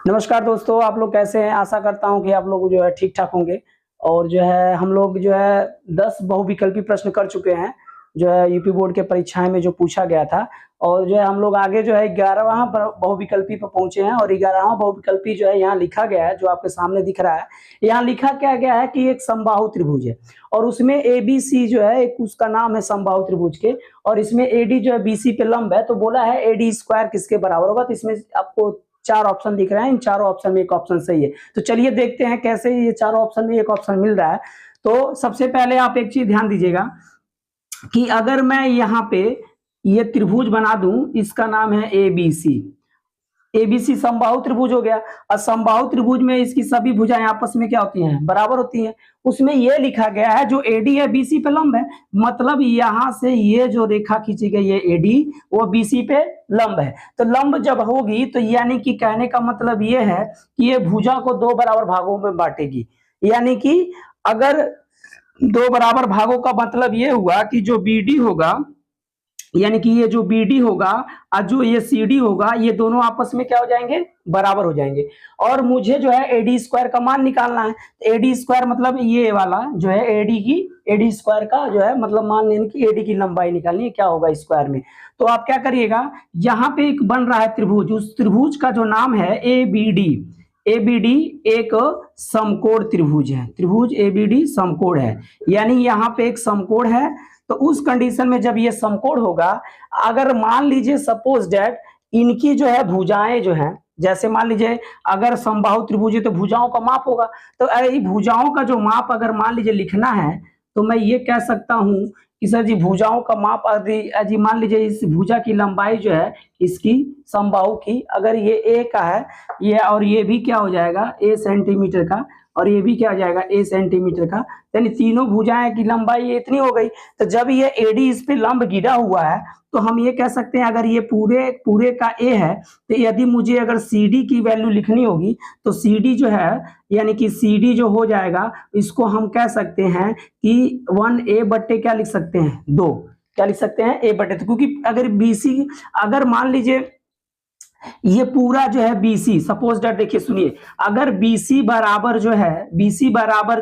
नमस्कार दोस्तों, आप लोग कैसे हैं? आशा करता हूँ कि आप लोग जो है ठीक-ठाक होंगे। और जो है हम लोग जो है 10 बहुविकल्पी प्रश्न कर चुके हैं, जो है यूपी बोर्ड के परीक्षाएँ में जो पूछा गया था। और जो है हम लोग आगे जो है 11वाँ बहुविकल्पी पे पहुँचे हैं और 11वाँ बहुविकल्पी जो है यहाँ लिखा गया है, जो आपके सामने दिख रहा है। यहाँ लिखा क्या गया है कि एक समबाहु त्रिभुज है और उसमें एबीसी जो है एक उसका नाम है समबाहु त्रिभुज के, और इसमें एडी जो है बीसी पे लंब है, तो बोला है एडी स्क्वायर किसके बराबर होगा। तो इसमें आपको 4 ऑप्शन दिख रहे हैं, इन चारों ऑप्शन में एक ऑप्शन सही है। तो चलिए देखते हैं कैसे ये चारों ऑप्शन में एक ऑप्शन मिल रहा है। तो सबसे पहले आप एक चीज ध्यान दीजिएगा कि अगर मैं यहाँ पे ये त्रिभुज बना दूं, इसका नाम है एबीसी। एबीसी समबाहु त्रिभुज हो गया और समबाहु त्रिभुज में इसकी सभी भुजाएं आपस में क्या होती हैं? बराबर होती हैं। उसमें ये लिखा गया है जो एडी है बीसी पे लंब है, मतलब यहां से ये जो रेखा खींची गई है एडी, वो बीसी पे लंब है। तो लंब जब होगी तो यानी कि कहने का मतलब ये है कि ये भुजा को 2 बराबर भागों में बांटेगी। यानी कि अगर 2 बराबर भागों का मतलब ये हुआ कि जो बीडी होगा, यानी कि ये जो बीडी होगा और जो ये सीडी होगा, ये दोनों आपस में क्या हो जाएंगे? बराबर हो जाएंगे। और मुझे जो है एडी स्क्वायर का मान निकालना है। एडी स्क्वायर मतलब ये वाला जो है एडी स्क्वायर का जो है मतलब मान लेने की एडी की लंबाई निकालनी है, क्या होगा स्क्वायर में। तो आप क्या करिएगा, यहाँ पे एक बन रहा है त्रिभुज, उस त्रिभुज का जो नाम है एबीडी। एबीडी एक समकोण त्रिभुज है, त्रिभुज एबीडी समकोण है। यानी यहाँ पे एक समकोण है, तो उस कंडीशन में जब ये समकोण होगा, अगर मान लीजिए सपोज डेट इनकी जो है भुजाएं जो है, जैसे मान लीजिए अगर समबाहु त्रिभुज है तो भुजाओं का माप होगा। तो भुजाओं का जो माप अगर मान लीजिए लिखना है, तो मैं ये कह सकता हूं कि सर जी भुजाओं का माप यदि मान लीजिए इस भुजा की लंबाई जो है इसकी समबाहु की, अगर ये ए का है, ये और ये भी क्या हो जाएगा ए सेंटीमीटर का, और ये भी क्या हो जाएगा ए सेंटीमीटर का, यानी तीनों भुजाएं की लंबाई ये इतनी हो गई। तो जब ये एडी इस पे लंब गिरा हुआ है, तो हम ये कह सकते हैं अगर ये पूरे का ए है, तो यदि मुझे अगर सीडी की वैल्यू लिखनी होगी, तो सीडी जो है यानी कि सीडी जो हो जाएगा, इसको हम कह सकते हैं कि 1a बट्टे क्या लिख सकते हैं? 2। क्या लिख सकते हैं? a बट्टे। तो क्योंकि अगर बीसी, अगर मान लीजिए ये पूरा जो है बीसी, सपोज दैट देखिए सुनिए, अगर बीसी बराबर जो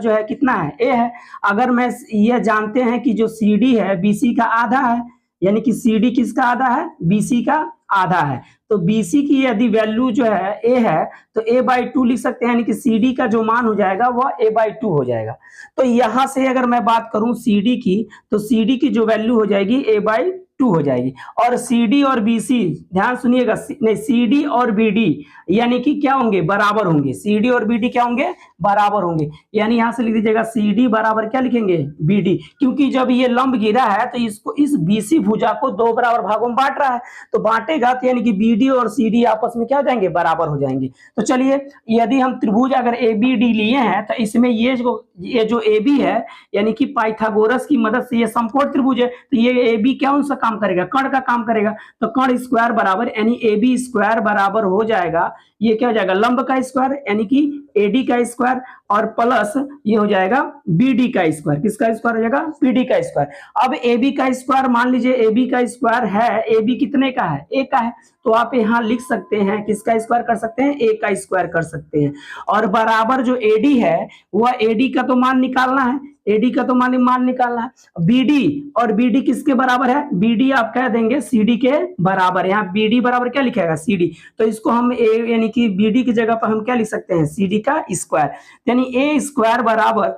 है कितना है? ए है। अगर मैं ये जानते हैं कि जो सीडी है बीसी का आधा है, यानी कि सीडी किसका आधा है? बीसी का आधा है। तो बीसी की यदि वैल्यू जो है ए है, तो a/2 लिख सकते हैं, यानी कि सीडी का जो मान हो जाएगा वह a/2 हो जाएगा। तो यहां से अगर मैं बात करूं सीडी की, तो सीडी की जो वैल्यू हो जाएगी a/2 हो जाएगी। और CD और BC ध्यान सुनिएगा, नहीं CD और BD यानी कि क्या होंगे? बराबर होंगे। CD और BD क्या होंगे? बराबर होंगे। यानी यहां से लिख दीजिएगा CD बराबर क्या लिखेंगे? BD, क्योंकि जब ये लंब गिरा है तो इसको इस BC भुजा को 2 बराबर भागों में बांट रहा है, तो बांटेगा तो यानी कि BD और CD आपस में क्या हो जाएंगे? बराबर हो जाएंगे। तो चलिए, यदि हम त्रिभुज अगर ABD लिए हैं, तो इसमें ये जो AB है, यानी कि पाइथागोरस की मदद से ये समकोण त्रिभुज है, तो ये AB कौन सा काम करेगा? कर्ण का काम करेगा। तो कर्ण स्क्वायर बराबर यानी AB स्क्वायर बराबर हो जाएगा, ये क्या हो जाएगा? लंब का स्क्वायर यानी कि AD का स्क्वायर, और प्लस ये हो जाएगा BD का स्क्वायर। किसका स्क्वायर हो जाएगा? BD का स्क्वायर। अब AB का स्क्वायर, मान लीजिए AB का स्क्वायर है, AB कितने का है? A का है, तो आप यहाँ लिख सकते हैं किसका स्क्वायर कर सकते हैं? A का स्क्वायर कर सकते हैं। और बराबर जो AD है, वह AD का तो मान निकालना है, AD का तो मान निकालना है। BD और BD किसके बराबर है? BD आप कह देंगे CD के बराबर। यहाँ BD बराबर क्या लिखेगा? CD। तो इसको हम यानी कि BD की जगह पर हम क्या लिख सकते हैं? CD का स्क्वायर। यानी A स्क्वायर बराबर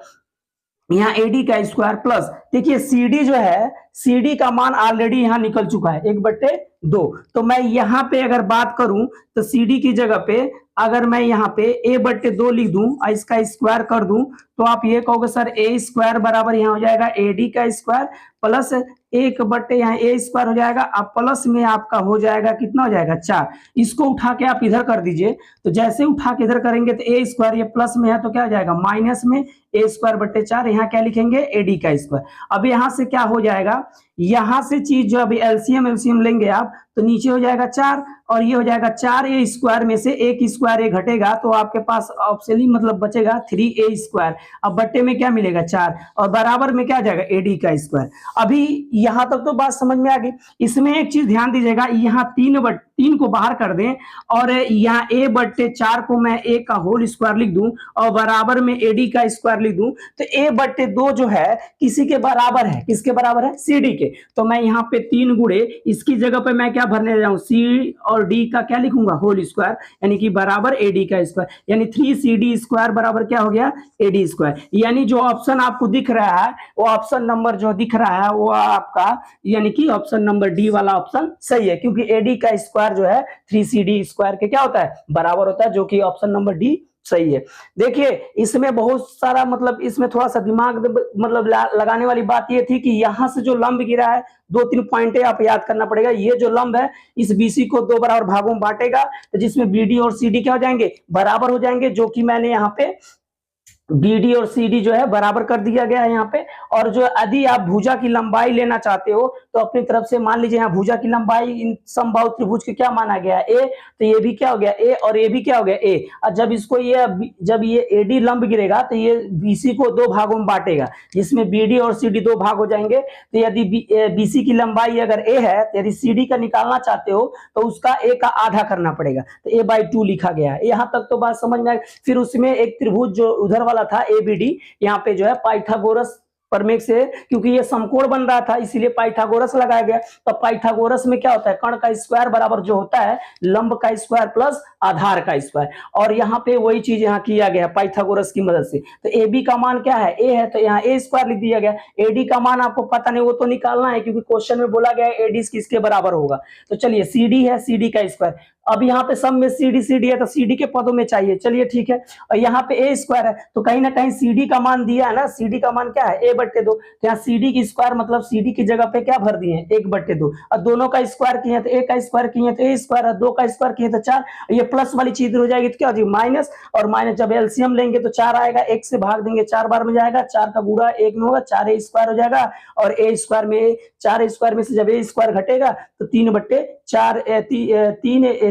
यहाँ AD का स्क्वायर प्लस, देखिए CD जो है, CD का मान ऑलरेडी यहाँ निकल चुका है 1/2। तो मैं यहाँ पे अगर बात करूं तो CD की जगह पे अगर मैं यहाँ पे a/2 लिख दूं और इसका स्क्वायर कर दूं, तो आप ये कहोगे सर A स्क्वायर बराबर यहाँ हो जाएगा AD का स्क्वायर प्लस 1/, यहाँ A स्क्वायर हो जाएगा, अब प्लस में आपका हो जाएगा कितना हो जाएगा? 4। इसको उठा के आप इधर कर दीजिए, तो जैसे उठा के इधर करेंगे तो A स्क्वायर, ये प्लस में है तो क्या हो जाएगा? माइनस में A स्क्वायर/4। यहाँ क्या लिखेंगे? AD का स्क्वायर। अब यहाँ से क्या हो जाएगा? यहाँ से चीज जो अभी एलसीएम लेंगे आप, तो नीचे हो जाएगा 4 और ये हो जाएगा 4a स्क्वायर में से एक स्क्वायर ए घटेगा तो आपके पास ऑप्शनली मतलब बचेगा 3a स्क्वायर। अब बट्टे में क्या मिलेगा 4 और बराबर में क्या आ जाएगा ad का स्क्वायर। अभी यहां तक तो बात समझ में आ गई। इसमें एक चीज ध्यान दीजिएगा, यहाँ 3 को बाहर कर दें और यहाँ a बट्टे 4 को मैं a का होल स्क्वायर लिख दूं और बराबर में ad का स्क्वायर लिख दूं तो a बट्टे 2 जो है किसी के बराबर है, किसके बराबर है cd के। तो मैं यहाँ पे 3 गुणे इसकी जगह पे मैं क्या भरने जाऊं c और d का क्या लिखूंगा होल स्क्वायर यानी कि बराबर ad का स्क्वायर यानी 3cd स्क्वायर बराबर क्या हो गया ad स्क्वायर। यानी जो ऑप्शन आपको दिख रहा है वो ऑप्शन नंबर जो दिख रहा है वो आपका यानी कि ऑप्शन नंबर डी वाला ऑप्शन सही है क्योंकि ad का स्क्वायर जो है 3cd स्क्वायर के क्या होता है बराबर होता है, जो कि ऑप्शन नंबर डी सही है। देखिए इसमें बहुत सारा मतलब इसमें थोड़ा सा दिमाग मतलब लगाने वाली बात ये थी कि यहां से जो लंब गिरा है 2-3 पॉइंट आप याद करना पड़ेगा। ये जो लंब है इस बीसी को 2 बराबर भागों में बांटेगा तो जिसमें बीडी और सीडी क्या हो जाएंगे बराबर हो जाएंगे, जो कि मैंने यहाँ पे BD और CD जो है बराबर कर दिया गया है यहाँ पे। और जो यदि आप भुजा की लंबाई लेना चाहते हो तो अपनी तरफ से मान लीजिए यहाँ भुजा की लंबाई इन समबाहु त्रिभुज के क्या माना गया है a, तो ये भी क्या हो गया a और ये भी क्या हो गया a। और जब इसको जब ये AD लंब गिरेगा तो ये BC को 2 भागों में बांटेगा जिसमें BD और CD 2 भाग हो जाएंगे। तो यदि BC की लंबाई अगर a है तो यदि CD का निकालना चाहते हो तो उसका a का आधा करना पड़ेगा तो a/2 लिखा गया है। यहाँ तक तो बात समझ में आई। फिर उसमें एक त्रिभुज जो उधर वाला था ABD, यहाँ पे जो है पाइथागोरस प्रमेय से क्योंकि ये समकोण बन रहा था इसीलिए पाइथागोरस लगाया गया। तो पाइथागोरस में क्या होता है कर्ण का स्क्वायर बराबर जो होता है लंब का स्क्वायर प्लस आधार का स्क्वायर, और यहाँ पे वही चीज यहाँ किया गया पाइथागोरस की मदद से। तो AB का मान क्या है a है तो यहाँ a स्क्वायर लिख दिया गया। AD का मान आपको पता नहीं वो तो निकालना है क्योंकि क्वेश्चन में बोला गया है AD किसके बराबर होगा। तो चलिए CD है CD का स्क्वायर। अब यहाँ पे सब में CD है तो CD के पदों में चाहिए, चलिए ठीक है। और यहाँ पे a स्क्वायर है तो कहीं ना कहीं CD का मान दिया है ना, CD का मान क्या है a/2। तो यहाँ CD की स्क्वायर मतलब CD की जगह पे क्या भर दिए हैं 1/2 और दोनों का स्क्वायर किए तो a का स्क्वायर किए तो a स्क्वायर और 2 का स्क्वायर किए तो 4। ये प्लस वाली चीज हो जाएगी तो क्या हो जाएगी माइनस, और माइनस जब एलसीएम लेंगे तो 4 आएगा, 1 से भाग देंगे 4 बार में जाएगा, 4 का गुणा 1 में होगा 4a स्क्वायर हो जाएगा और a स्क्वायर में 4 स्क्वायर में से जब a स्क्वायर घटेगा तो 3/4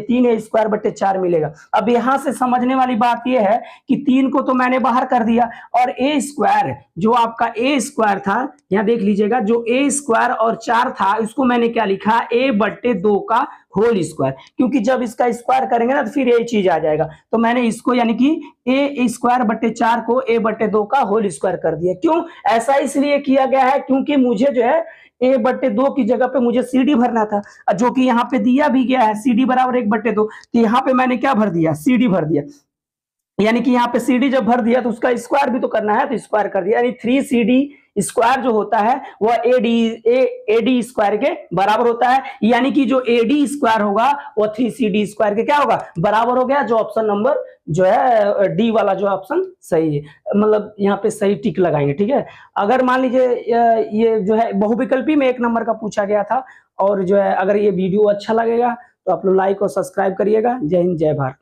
3a स्क्वायर बट्टे 4 मिलेगा। अब यहां से समझने वाली बात यह है कि 3 को तो मैंने बाहर कर दिया और a स्क्वायर जो आपका a स्क्वायर था यहां देख लीजिएगा जो a स्क्वायर और 4 था इसको मैंने क्या लिखा a/2 का होल स्क्वायर, क्योंकि जब इसका स्क्वायर करेंगे ना तो फिर ये चीज आ जाएगा। तो मैंने इसको यानी कि a स्क्वायर बट्टे 4 को a/2 का होल स्क्वायर कर दिया। क्यों ऐसा इसलिए किया गया है क्योंकि मुझे जो है a/2 की जगह पे मुझे CD भरना था जो कि यहाँ पे दिया भी गया है CD बराबर 1/2। तो यहाँ पे मैंने क्या भर दिया CD भर दिया, यानी कि यहाँ पे CD जब भर दिया तो उसका स्क्वायर भी तो करना है तो स्क्वायर कर दिया, यानी 3CD स्क्वायर जो होता है वह AD स्क्वायर के बराबर होता है। यानी कि जो AD स्क्वायर होगा वह 3CD स्क्वायर के क्या होगा बराबर हो गया, जो ऑप्शन नंबर जो है डी वाला जो ऑप्शन सही है, मतलब यहाँ पे सही टिक लगाएंगे। ठीक है, अगर मान लीजिए ये जो है बहुविकल्पी में 1 नंबर का पूछा गया था और जो है अगर ये वीडियो अच्छा लगेगा तो आप लोग लाइक और सब्सक्राइब करिएगा। जय हिंद जय भारत।